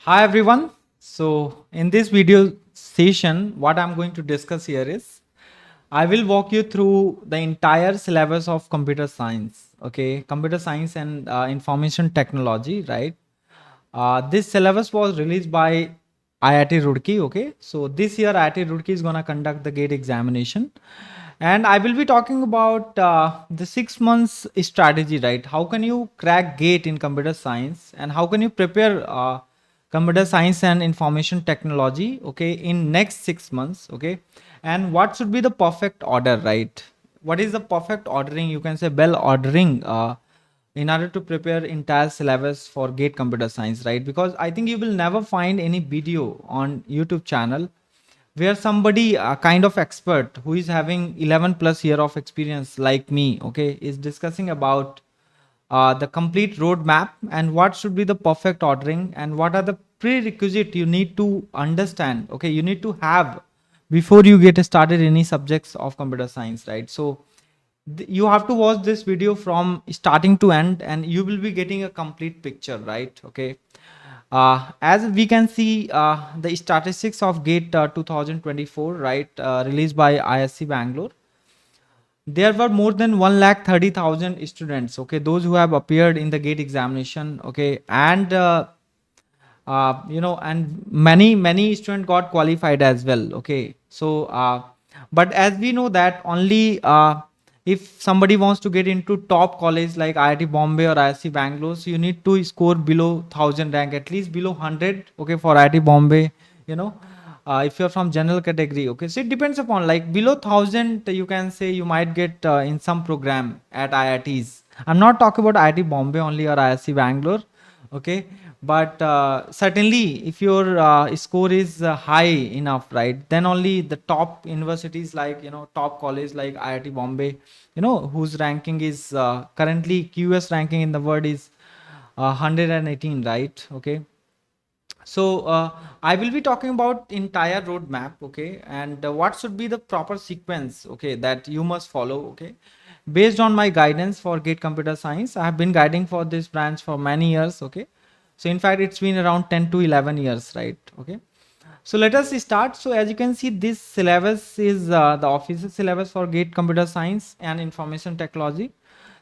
Hi everyone. So in this video session, what I'm going to discuss here is I will walk you through the entire syllabus of computer science. Okay, computer science and information technology, right? This syllabus was released by IIT Roorkee. Okay, so this year IIT Roorkee is gonna conduct the GATE examination, and I will be talking about the 6 months strategy, right? How can you crack GATE in computer science, and how can you prepare computer science and information technology, okay, in next 6 months, okay? And what should be the perfect order, right? What is the perfect ordering? You can say bell ordering. In order to prepare entire syllabus for GATE computer science, right? Because I think you will never find any video on YouTube channel where somebody a kind of expert who is having 11 plus year of experience like me, okay, is discussing about the complete roadmap and what should be the perfect ordering and what are the prerequisite you need to understand, okay, you need to have before you get started any subjects of computer science, right? So you have to watch this video from starting to end and you will be getting a complete picture, right? Okay. As we can see, the statistics of GATE 2024, right, released by ISC Bangalore, there were more than 1,30,000 students, okay, those who have appeared in the GATE examination, okay, and and many students got qualified as well, okay. So but as we know that only if somebody wants to get into top college like IIT Bombay or ISC Bangalore, so you need to score below 1,000 rank, at least below 100, okay, for IIT Bombay, you know. If you're from general category, okay, so it depends upon, like, below 1,000 you can say you might get in some program at IITs. I'm not talking about IIT Bombay only or ISC Bangalore, okay, but certainly if your score is high enough, right, then only the top universities, like, you know, top college like IIT Bombay, you know, whose ranking is currently QS ranking in the world is 118, right? Okay. So I will be talking about entire roadmap, okay, and what should be the proper sequence, okay, that you must follow, okay, based on my guidance for GATE Computer Science. I have been guiding for this branch for many years, okay. So in fact, it's been around 10 to 11 years, right? Okay. So let us start. So as you can see, this syllabus is the official syllabus for GATE Computer Science and Information Technology.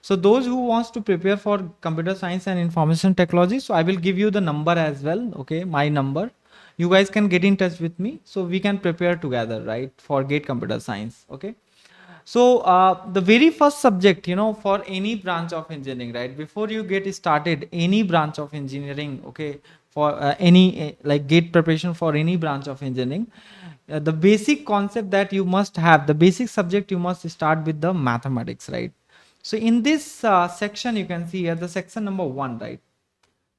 So those who wants to prepare for computer science and information technology, so I will give you the number as well, okay, my number. You guys can get in touch with me so we can prepare together, right, for GATE Computer Science, okay. So the very first subject, you know, for any branch of engineering, right? Before you get started, any branch of engineering, okay, for any like GATE preparation for any branch of engineering, the basic concept that you must have, the basic subject you must start with the mathematics, right? So in this section, you can see here the section number 1, right?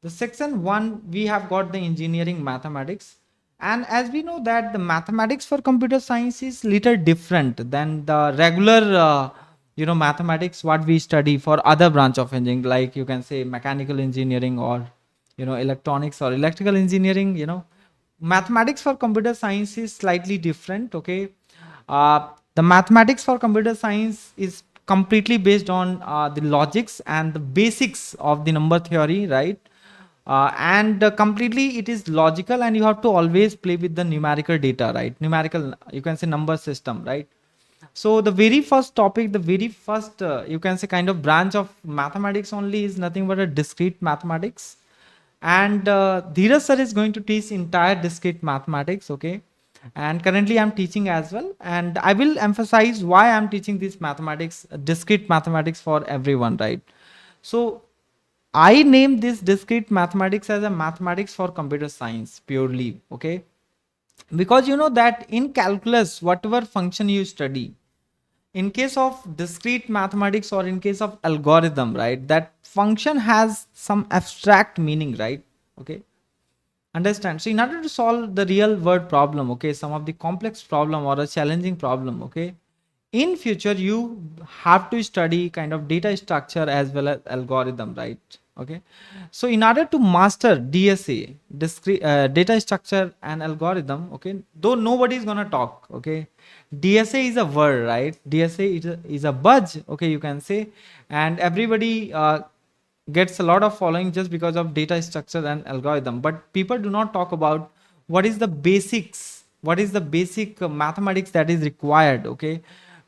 The section 1, we have got the engineering mathematics, and as we know that the mathematics for computer science is little different than the regular mathematics what we study for other branch of engineering, like you can say mechanical engineering or, you know, electronics or electrical engineering, you know. Mathematics for computer science is slightly different, okay. The mathematics for computer science is completely based on the logics and the basics of the number theory, right? And completely it is logical, and you have to always play with the numerical data, right? Numerical, you can say, number system, right? So the very first topic, the very first you can say kind of branch of mathematics only is nothing but a discrete mathematics. And Dheeraj sir is going to teach entire discrete mathematics, okay. And currently I'm teaching as well, and I will emphasize why I'm teaching this mathematics, discrete mathematics, for everyone, right? So I name this discrete mathematics as a mathematics for computer science purely, okay? Because you know that in calculus, whatever function you study, in case of discrete mathematics or in case of algorithm, right, that function has some abstract meaning, right? Okay. Understand? So in order to solve the real world problem, okay, some of the complex problem or a challenging problem, okay, in future you have to study kind of data structure as well as algorithm, right? Okay. So in order to master DSA, discrete data structure and algorithm, okay, though nobody is gonna talk, okay, DSA is a word, right? DSA is a buzz, okay, you can say, and everybody gets a lot of following just because of data structure and algorithm, but people do not talk about what is the basics, what is the basic mathematics that is required, okay,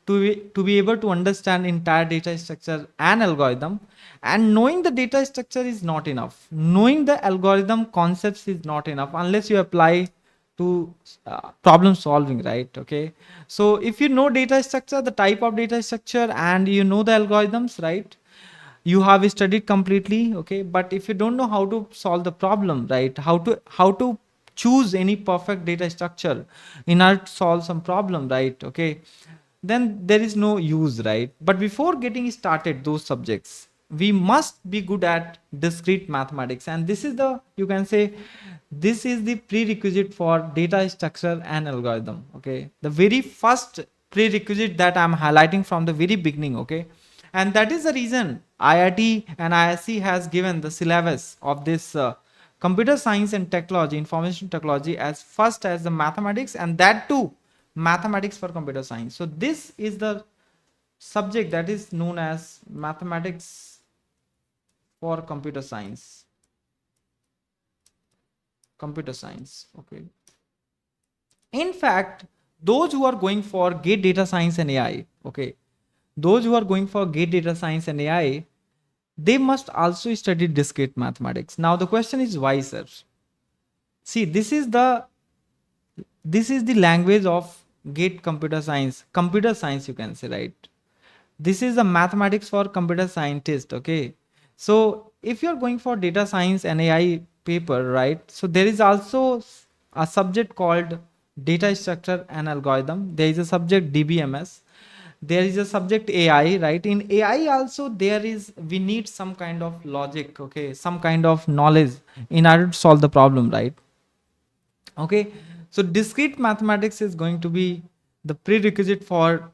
to be able to understand entire data structure and algorithm. And knowing the data structure is not enough, knowing the algorithm concepts is not enough unless you apply to problem solving, right? Okay, so if you know data structure, the type of data structure, and you know the algorithms, right, you have studied completely, okay. But if you don't know how to solve the problem, right, how to choose any perfect data structure in order to solve some problem, right, okay, then there is no use, right? But before getting started those subjects, we must be good at discrete mathematics, and this is the, you can say, this is the prerequisite for data structure and algorithm, okay. The very first prerequisite that I'm highlighting from the very beginning, okay. And that is the reason IIT and ISC has given the syllabus of this computer science and technology, information technology, as first as the mathematics, and that too mathematics for computer science. So this is the subject that is known as mathematics for computer science. Computer science, okay. In fact, those who are going for GATE data science and AI, okay, those who are going for GATE data science and AI, they must also study discrete mathematics. Now the question is why, sir? See, this is the language of GATE computer science, you can say, right? This is the mathematics for computer scientist, okay. So if you're going for data science and AI paper, right, so there is also a subject called data structure and algorithm. There is a subject DBMS, there is a subject AI, right? In AI also there is, we need some kind of logic, okay, some kind of knowledge in order to solve the problem, right? Okay, so discrete mathematics is going to be the prerequisite for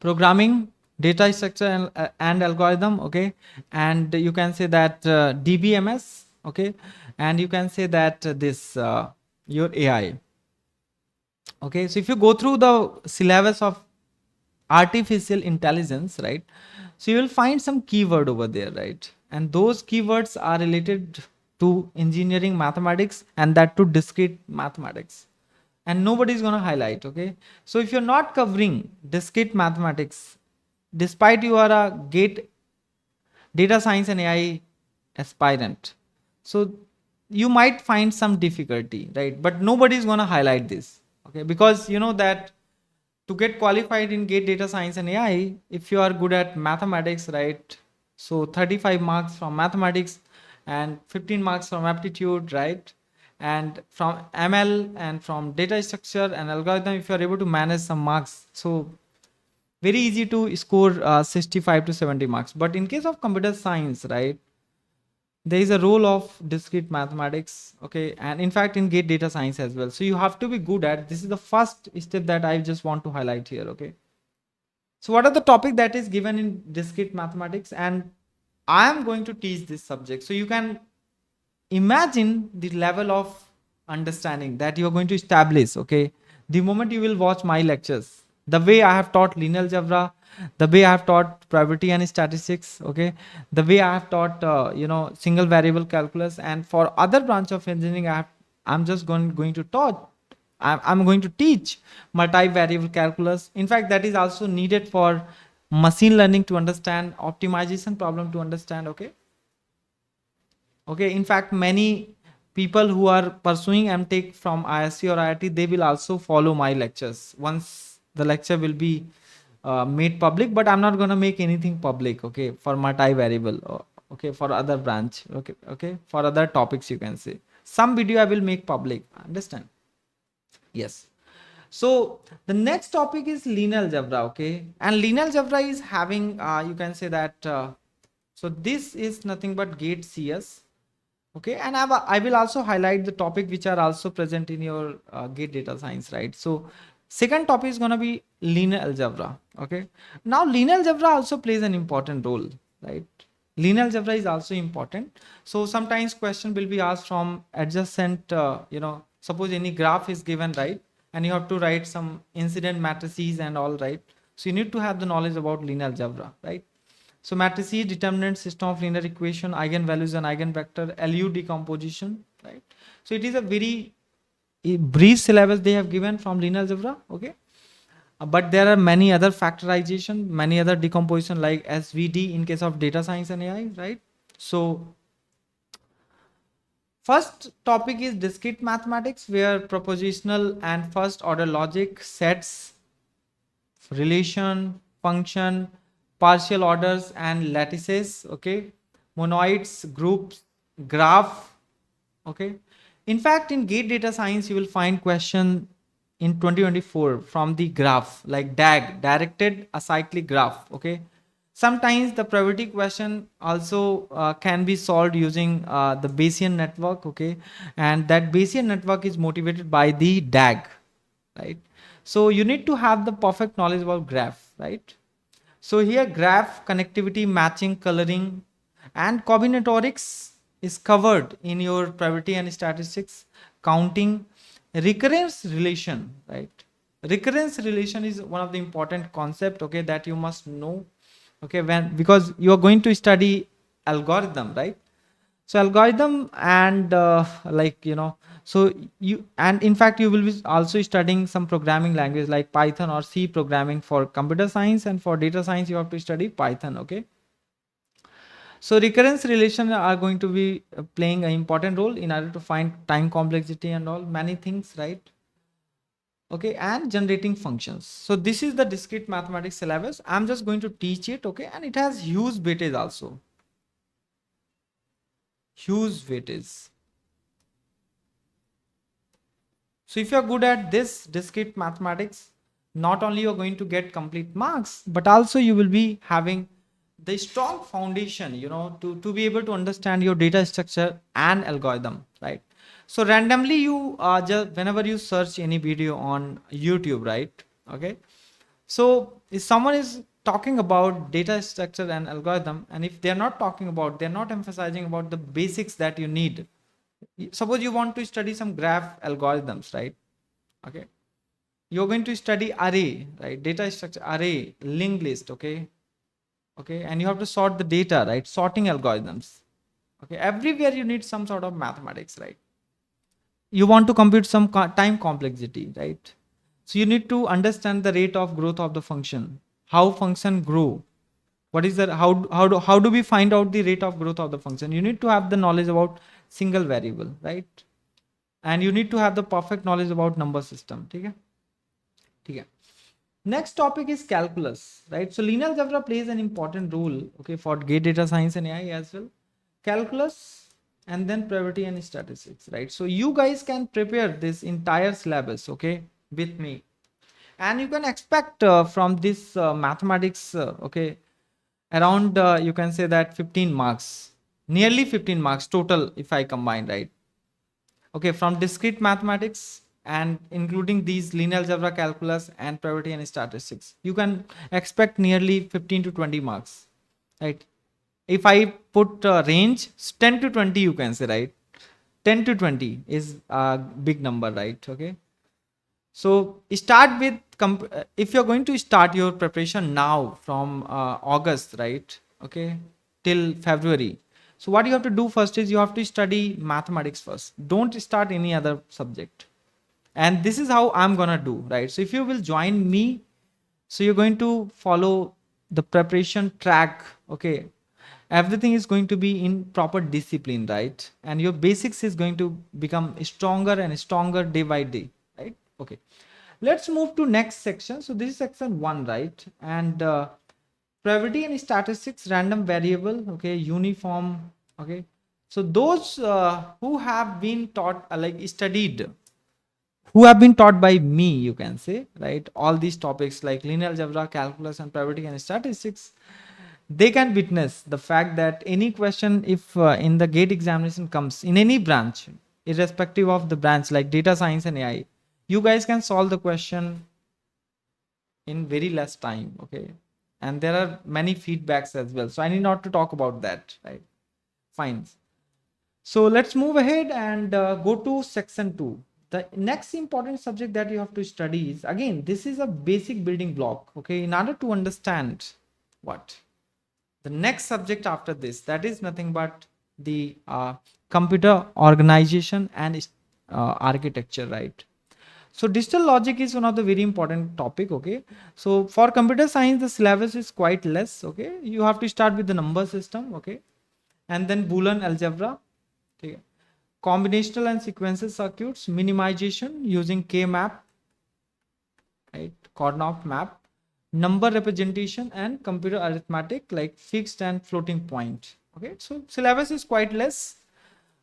programming, data structure and algorithm, okay. And you can say that DBMS, okay, and you can say that this your AI, okay. So if you go through the syllabus of artificial intelligence, right, so you will find some keyword over there, right, and those keywords are related to engineering mathematics, and that to discrete mathematics, and nobody is going to highlight, okay. So if you're not covering discrete mathematics, despite you are a GATE data science and AI aspirant, so you might find some difficulty, right? But nobody is going to highlight this, okay, because you know that to get qualified in GATE data science and AI, if you are good at mathematics, right, so 35 marks from mathematics and 15 marks from aptitude, right, and from ML and from data structure and algorithm, if you are able to manage some marks, so very easy to score 65 to 70 marks. But in case of computer science, right, there is a role of discrete mathematics, okay, and in fact in GATE data science as well. So you have to be good at, this is the first step that I just want to highlight here, okay. So what are the topic that is given in discrete mathematics, and I am going to teach this subject, so you can imagine the level of understanding that you are going to establish, okay, the moment you will watch my lectures, the way I have taught linear algebra, the way I have taught probability and statistics, okay, the way I have taught single variable calculus, and for other branch of engineering I'm just going to taught, I'm going to teach multi-variable calculus. In fact, that is also needed for machine learning to understand, optimization problem to understand, okay. Okay, in fact, many people who are pursuing MTech from ISC or IIT, they will also follow my lectures once the lecture will be made public. But I'm not going to make anything public, okay, for multi-variable, okay, for other branch, okay, okay, for other topics, you can say. Some video I will make public, understand? Yes. So the next topic is linear algebra, okay, and linear algebra is having, you can say that, so this is nothing but GATE CS. Okay, and I will also highlight the topic which are also present in your GATE data science, right? So second topic is going to be linear algebra. Okay, now linear algebra also plays an important role, right? Linear algebra is also important. So sometimes question will be asked from adjacent, suppose any graph is given, right, and you have to write some incident matrices and all, right? So you need to have the knowledge about linear algebra, right? So matrices, determinant, system of linear equation, eigenvalues and eigenvector, LU decomposition, right? So it is a very brief syllabus they have given from linear algebra, okay? But there are many other factorization, many other decomposition like SVD in case of data science and AI, right? So first topic is discrete mathematics, where propositional and first order logic, sets, relation, function, partial orders and lattices, okay, monoids, groups, graph, okay. In fact, in gate data science you will find question in 2024 from the graph, like DAG, directed acyclic graph, okay. Sometimes the probability question also can be solved using the Bayesian network, okay, and that Bayesian network is motivated by the DAG, right? So you need to have the perfect knowledge about graph, right? So here graph, connectivity, matching, coloring and combinatorics is covered in your probability and statistics, counting, recurrence relation, right? Recurrence relation is one of the important concept, okay, that you must know, okay, when, because you are going to study algorithm, right? So algorithm and like, you know, so you, and in fact you will be also studying some programming language like Python or C programming for computer science, and for data science you have to study Python, okay. So recurrence relation are going to be playing an important role in order to find time complexity and all many things, right? Okay, and generating functions. So this is the discrete mathematics syllabus. I'm just going to teach it, okay, and it has huge weightage also, huge weightage. So if you're good at this discrete mathematics, not only you're going to get complete marks, but also you will be having the strong foundation, you know, to be able to understand your data structure and algorithm, right? So randomly you just whenever you search any video on YouTube, right? Okay. So if someone is talking about data structure and algorithm, and if they're not talking about, they're not emphasizing about the basics that you need. Suppose you want to study some graph algorithms, right? Okay, you're going to study array, right? Data structure, array, linked list, okay, okay, and you have to sort the data, right? Sorting algorithms, okay. Everywhere you need some sort of mathematics, right? You want to compute some time complexity, right? So you need to understand the rate of growth of the function, how function grow, what is the how do we find out the rate of growth of the function. You need to have the knowledge about single variable, right? And you need to have the perfect knowledge about number system, okay, okay. Next topic is calculus, right? So linear algebra plays an important role, okay, for gate data science and AI as well. Calculus and then probability and statistics, right? So you guys can prepare this entire syllabus, okay, with me, and you can expect from this mathematics, okay, around you can say that 15 marks, nearly 15 marks total if I combine, right? Okay, from discrete mathematics and including these linear algebra, calculus and probability and statistics, you can expect nearly 15 to 20 marks, right? If I put range 10 to 20, you can say, right? 10 to 20 is a big number, right? Okay, so start with if you're going to start your preparation now from August, right? Okay, till February. So what you have to do first is you have to study mathematics first. Don't start any other subject. And this is how I'm gonna do, right? So if you will join me, so you're going to follow the preparation track, okay? Everything is going to be in proper discipline, right? And your basics is going to become stronger and stronger day by day, right? Okay, let's move to next section. So this is section 1, right? And probability and statistics, random variable, okay, uniform, okay. So those who have been taught like studied, who have been taught by me, you can say, right, all these topics like linear algebra, calculus and probability and statistics, they can witness the fact that any question, if in the gate examination comes in any branch, irrespective of the branch like data science and AI, you guys can solve the question in very less time, okay. And there are many feedbacks as well, so I need not to talk about that, right? Fine. So let's move ahead and go to section 2. The next important subject that you have to study is, again, this is a basic building block, okay, in order to understand what The next subject after this, that is nothing but the computer organization and architecture, right? So digital logic is one of the very important topic. Okay, so for computer science the syllabus is quite less. Okay, you have to start with the number system. Okay, and then Boolean algebra. Okay, combinational and sequential circuits, minimization using K map, right, Karnaugh map, number representation, and computer arithmetic like fixed and floating point. Okay, so syllabus is quite less.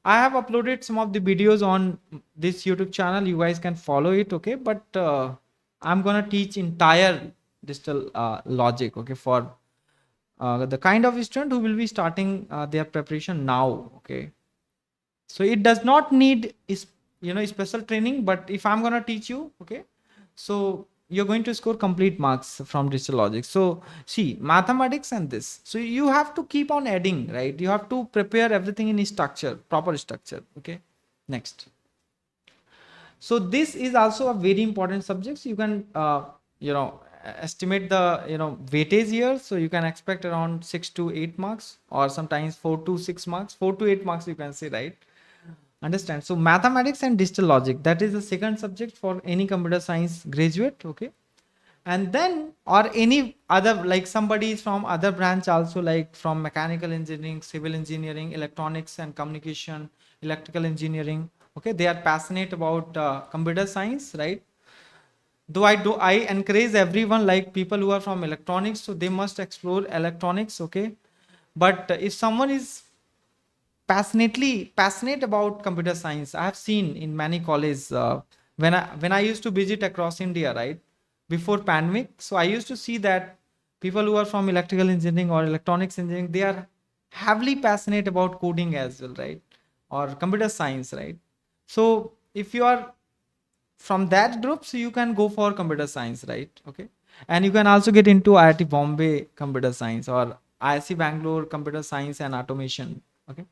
I have uploaded some of the videos on this YouTube channel. You guys can follow it. Okay, but I'm gonna teach entire digital logic. Okay, for the kind of student who will be starting their preparation now. Okay, so it does not need is, special training. But if I'm gonna teach you, okay, so you're going to score complete marks from digital logic. So see, mathematics and this, so you have to keep on adding, right? You have to prepare everything in structure, proper structure. Okay, next. So this is also a very important subject. So you can estimate the weightage here. So you can expect around 6 to 8 marks, or sometimes 4 to 6 marks, 4 to 8 marks you can say, right? Understand? So mathematics and digital logic, that is the second subject for any computer science graduate. Okay, and then, or any other, like somebody is from other branch also, like from mechanical engineering, civil engineering, electronics and communication, electrical engineering. Okay, they are passionate about computer science, right? Though I encourage everyone, like people who are from electronics, so they must explore electronics. Okay, but if someone is passionate about computer science, I have seen in many colleges, when I used to visit across India, right, before pandemic. So I used to see that people who are from electrical engineering or electronics engineering, they are heavily passionate about coding as well, right, or computer science, right? So if you are from that group, so you can go for computer science, right? Okay, and you can also get into IIT Bombay computer science, or IIC Bangalore computer science and automation. Okay,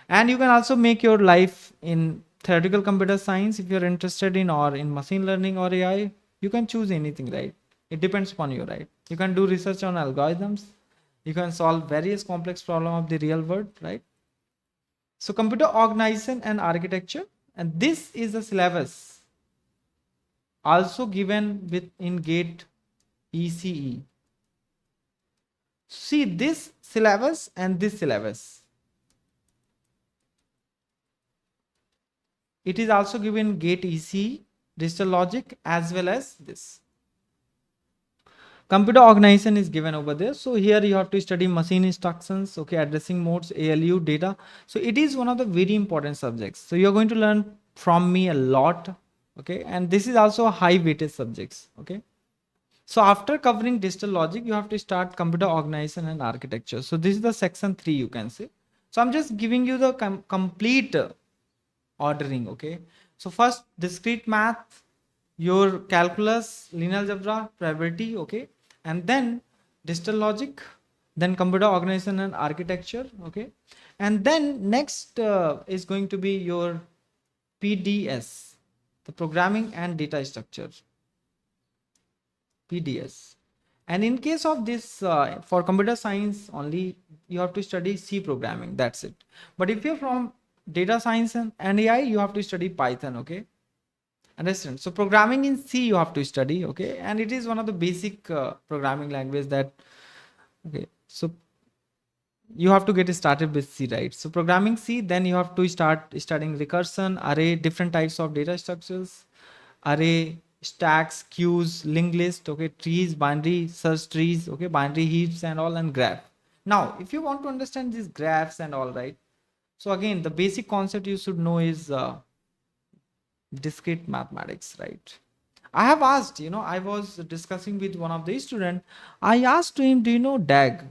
and you can also make your life in theoretical computer science if you're interested in, or in machine learning or AI. You can choose anything, right? It depends upon you, right? You can do research on algorithms, you can solve various complex problems of the real world, right? So computer organization and architecture, and this is the syllabus also given with in gate ECE. See this syllabus and this syllabus, it is also given gate ECE, digital logic, as well as this. Computer organization is given over there. So here you have to study machine instructions, okay, addressing modes, ALU, data. So it is one of the very important subjects. So you're going to learn from me a lot, okay, and this is also a high weighted subjects, okay. So after covering digital logic, you have to start computer organization and architecture. So this is the section 3, you can say. So I'm just giving you the complete ordering. Okay, so first discrete math, your calculus, linear algebra, probability. Okay, and then digital logic, then computer organization and architecture. Okay, and then next is going to be your PDS, the programming and data structure, PDS. And in case of this, for computer science only, you have to study C programming. That's it. But if you're from data science and AI, you have to study Python. Okay, understand? So programming in C you have to study. Okay, and it is one of the basic programming language that. Okay, so you have to get started with C, right? So programming C, then you have to start studying recursion, array, different types of data structures, array, stacks, queues, linked list, okay, trees, binary search trees, okay, binary heaps and all, and graph. Now if you want to understand these graphs and all, right, so again the basic concept you should know is discrete mathematics, right? I have asked, I was discussing with one of the student, I asked him, do you know DAG?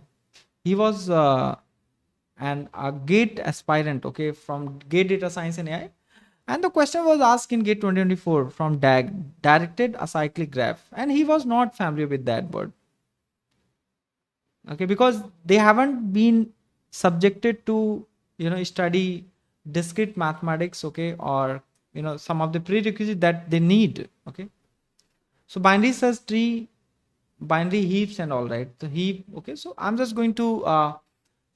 He was and a gate aspirant, okay, from gate data science and AI. And the question was asked in gate 2024 from DAG, directed acyclic graph, and he was not familiar with that word. Okay, because they haven't been subjected to study discrete mathematics, okay, or some of the prerequisites that they need. Okay, so binary search tree, binary heaps and all, right? The heap, okay. So I'm just going to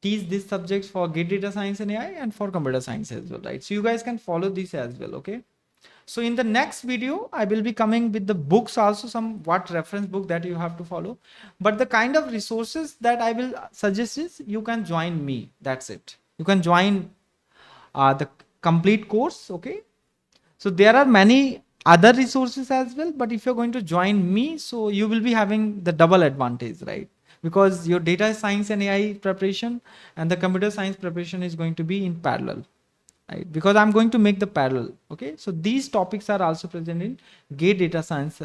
teach these subjects for gate data science and AI and for computer science as well, right? So you guys can follow this as well, okay? So in the next video, I will be coming with the books also, some what reference book that you have to follow. But the kind of resources that I will suggest is you can join me. That's it. You can join the complete course, okay? So there are many other resources as well, but if you're going to join me, so you will be having the double advantage, right? Because your data science and AI preparation and the computer science preparation is going to be in parallel, right? Because I'm going to make the parallel, okay? So these topics are also present in gate data science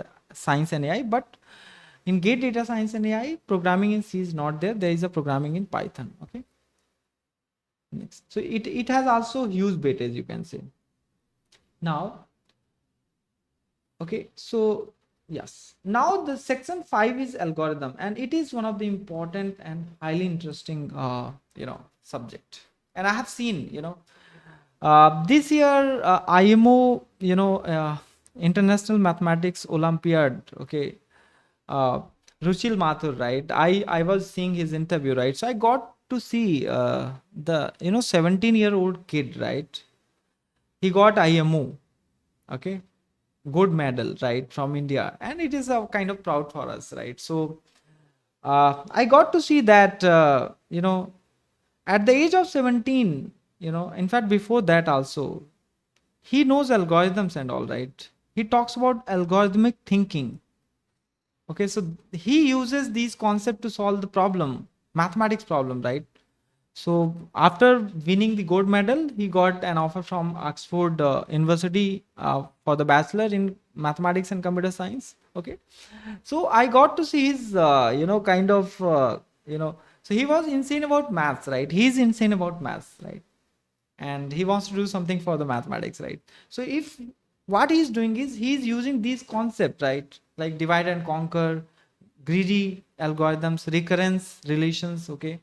and AI, but in gate data science and AI, programming in C is not there. There is a programming in Python, okay? Next. So it has also huge weightage, you can say. Now, okay, so yes, now the section 5 is algorithm, and it is one of the important and highly interesting subject. And I have seen, this year IMO, International Mathematics Olympiad, okay, uh, Ruchil Mathur, right? I was seeing his interview, right? So I got to see the 17-year-old kid, right? He got IMO, okay, good medal, right, from India, and it is a kind of proud for us, right? So I got to see that at the age of 17, in fact before that also, he knows algorithms and all, right? He talks about algorithmic thinking. Okay, so he uses these concepts to solve the problem, mathematics problem, right? So after winning the gold medal, he got an offer from Oxford University for the bachelor in mathematics and computer science. Okay, so I got to see his, so he was insane about maths, right? He's insane about maths, right? And he wants to do something for the mathematics, right? So if what he's doing is he's using these concepts, right, like divide and conquer, greedy algorithms, recurrence relations, okay,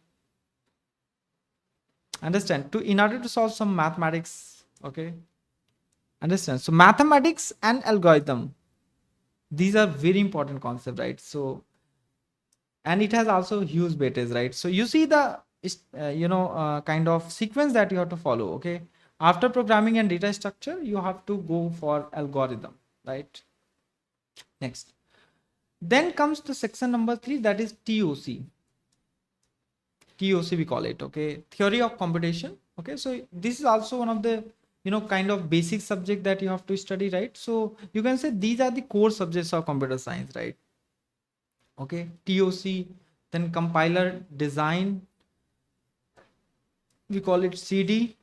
understand, to in order to solve some mathematics, okay, understand. So mathematics and algorithm, these are very important concept, right? So and it has also huge weightage, right? So you see the kind of sequence that you have to follow, okay? After programming and data structure, you have to go for algorithm, right? Next, then comes to section number 3, that is TOC we call it, okay, theory of computation. Okay, so this is also one of the kind of basic subject that you have to study, right? So you can say these are the core subjects of computer science, right? Okay, TOC, then compiler design, we call it CD,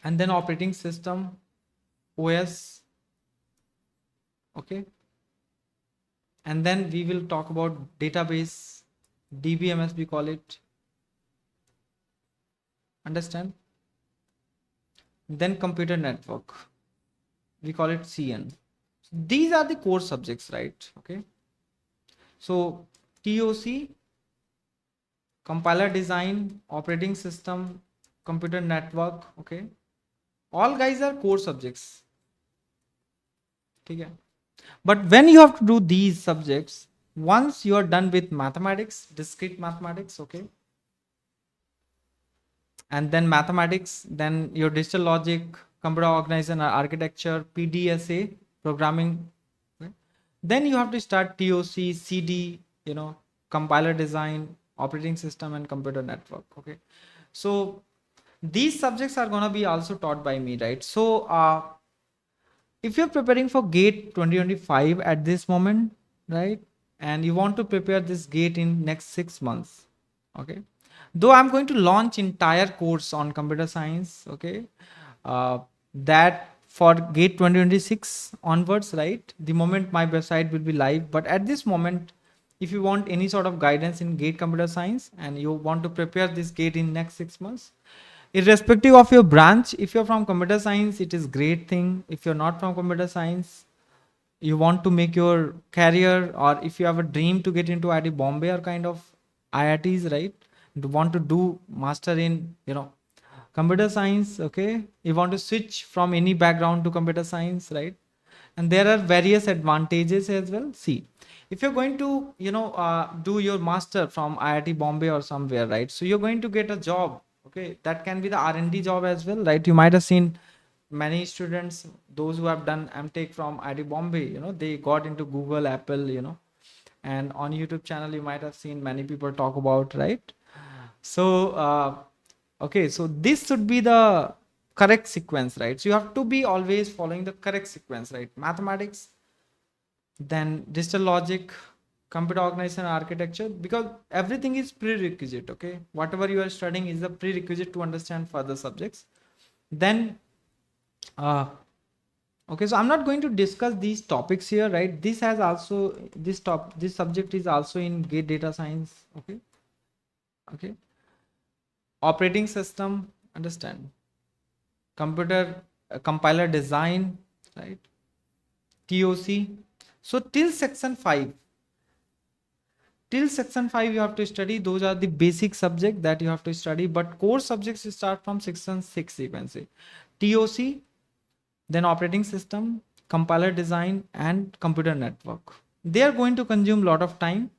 and then operating system, OS, okay, and then we will talk about database, DBMS we call it, understand, then computer network, we call it CN. These are the core subjects, right? Okay, so TOC, compiler design, operating system, computer network, okay, all guys are core subjects. Okay, but when you have to do these subjects, once you are done with mathematics, discrete mathematics, okay, and then mathematics, then your digital logic, computer organization architecture, PDSA, programming, okay? Then you have to start TOC, CD, compiler design, operating system, and computer network, okay? So these subjects are going to be also taught by me, right? So if you're preparing for gate 2025 at this moment, right, and you want to prepare this gate in next 6 months, okay, though I'm going to launch entire course on computer science, okay, uh, that for gate 2026 onwards, right, the moment my website will be live. But at this moment, if you want any sort of guidance in gate computer science and you want to prepare this gate in next 6 months, irrespective of your branch, if you're from computer science, it is great thing. If you're not from computer science, you want to make your career, or if you have a dream to get into IIT Bombay or kind of IITs, right, you want to do master in computer science, okay, you want to switch from any background to computer science, right, and there are various advantages as well. See, if you're going to do your master from IIT Bombay or somewhere, right, so you're going to get a job. Okay, that can be the R&D job as well, right? You might have seen many students, those who have done MTech from IIT Bombay, they got into Google, Apple, and on YouTube channel you might have seen many people talk about, right? So okay, so this should be the correct sequence, right? So you have to be always following the correct sequence, right? Mathematics, then digital logic, computer organization, architecture, because everything is prerequisite. Okay, whatever you are studying is a prerequisite to understand further subjects. Then okay, so I'm not going to discuss these topics here, right? This has also this subject is also in gate data science. Okay, okay, operating system, understand, computer compiler design, right? TOC. So till section 5 you have to study. Those are the basic subject that you have to study, but core subjects start from section 6, you can say. TOC, then operating system, compiler design, and computer network. They are going to consume a lot of time.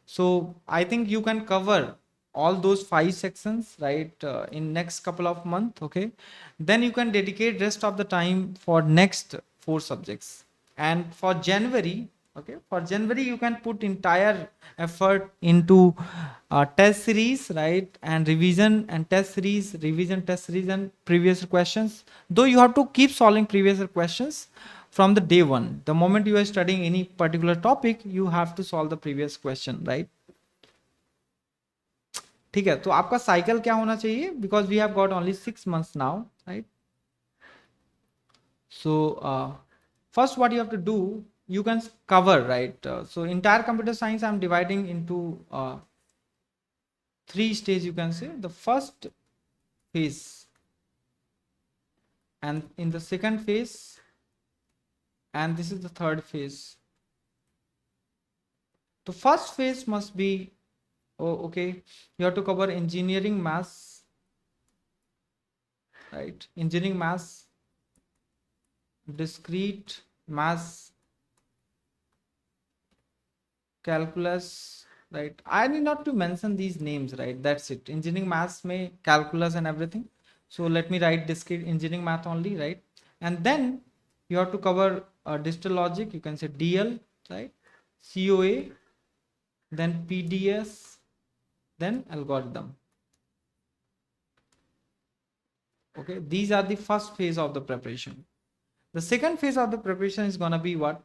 So I think you can cover all those 5 sections, right, in next couple of months. Okay, then you can dedicate rest of the time for next 4 subjects. And for January, okay, for January you can put entire effort into test series, right, and revision and test series, revision, test series, and previous questions. Though you have to keep solving previous questions from the day one. The moment you are studying any particular topic, you have to solve the previous question, right? ठीक है, तो आपका cycle क्या होना चाहिए, because we have got only 6 months now, right? So first what you have to do, you can cover, right? So entire computer science I'm dividing into 3 stages, you can say. The first phase, and in the second phase, and this is the third phase. The first phase must be, okay, you have to cover engineering maths, right? Engineering maths, discrete maths, calculus, right? I need not to mention these names, right? That's it. Engineering maths may calculus and everything. So let me write discrete engineering math only, right? And then you have to cover digital logic, you can say DL, right? COA, then PDS, then algorithm. Okay, these are the first phase of the preparation. The second phase of the preparation is gonna be what?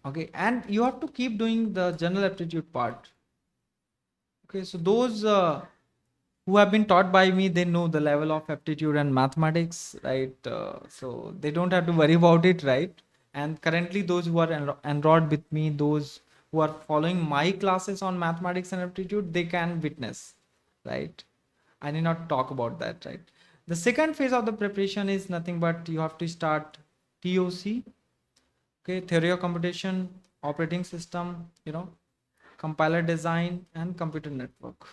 Okay, and you have to keep doing the general aptitude part. Okay, so those who have been taught by me, they know the level of aptitude and mathematics, right? So they don't have to worry about it, right? And currently those who are enrolled with me, those who are following my classes on mathematics and aptitude, they can witness, right? I need not talk about that, right? The second phase of the preparation is nothing but you have to start TOC, okay, theory of computation, operating system, compiler design, and computer network.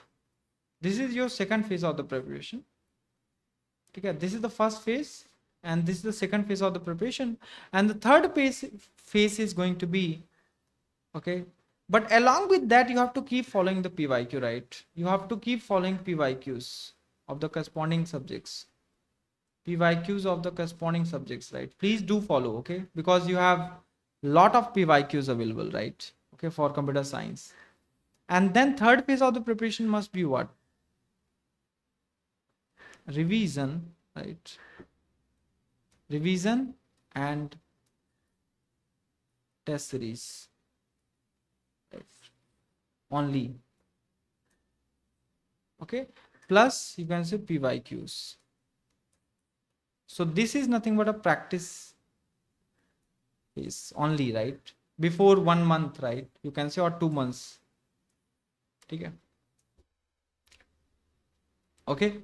This is your second phase of the preparation. Okay, this is the first phase, and this is the second phase of the preparation. And the third phase is going to be, okay, but along with that, you have to keep following the PYQ, right? You have to keep following PYQs of the corresponding subjects. PYQs of the corresponding subjects, right? Please do follow, okay? Because you have lot of PYQs available, right? Okay, for computer science. And then third phase of the preparation must be what? Revision, right? Revision and test series, right? Only. Okay, plus you can say PYQs. So this is nothing but a practice phase only, right? Before 1 month, right? You can say, or 2 months. Okay. Okay.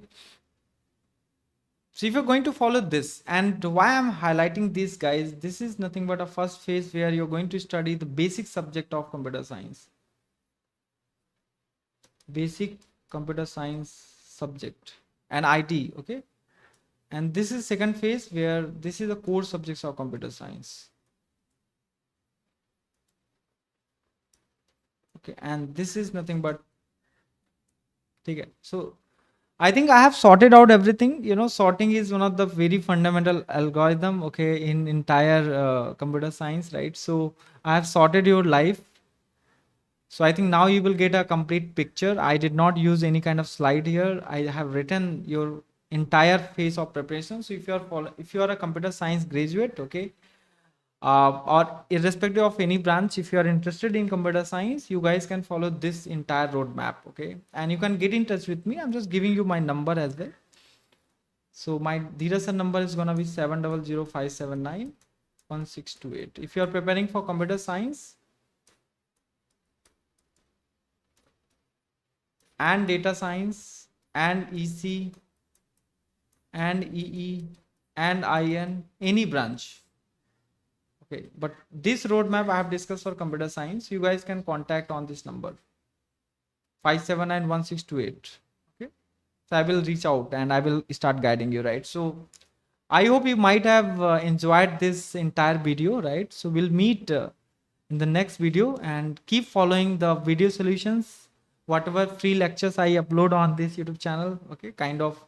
So if you're going to follow this, and why I'm highlighting this, guys, this is nothing but a first phase where you're going to study the basic subject of computer science. Basic computer science subject and IT, okay? And this is second phase, where this is the core subjects of computer science. Okay, and this is nothing but, okay. So I think I have sorted out everything. Sorting is one of the very fundamental algorithm, okay, in entire computer science, right? So I have sorted your life. So I think now you will get a complete picture. I did not use any kind of slide here. I have written your entire phase of preparation. So if you are a computer science graduate, okay, or irrespective of any branch, if you are interested in computer science, you guys can follow this entire roadmap, okay, and you can get in touch with me. I'm just giving you my number as well. So my Dheeraj sir number is gonna be 70057911628. If you are preparing for computer science and data science and EC and EE and IN, any branch, okay, but this roadmap I have discussed for computer science, you guys can contact on this number 5791628. Okay, so I will reach out and I will start guiding you, right? So I hope you might have enjoyed this entire video, right? So we'll meet in the next video, and keep following the video solutions, whatever free lectures I upload on this YouTube channel, okay, kind of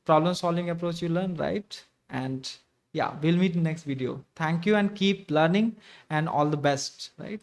problem solving approach you learn, right? And yeah, we'll meet in next video. Thank you, and keep learning, and all the best, right?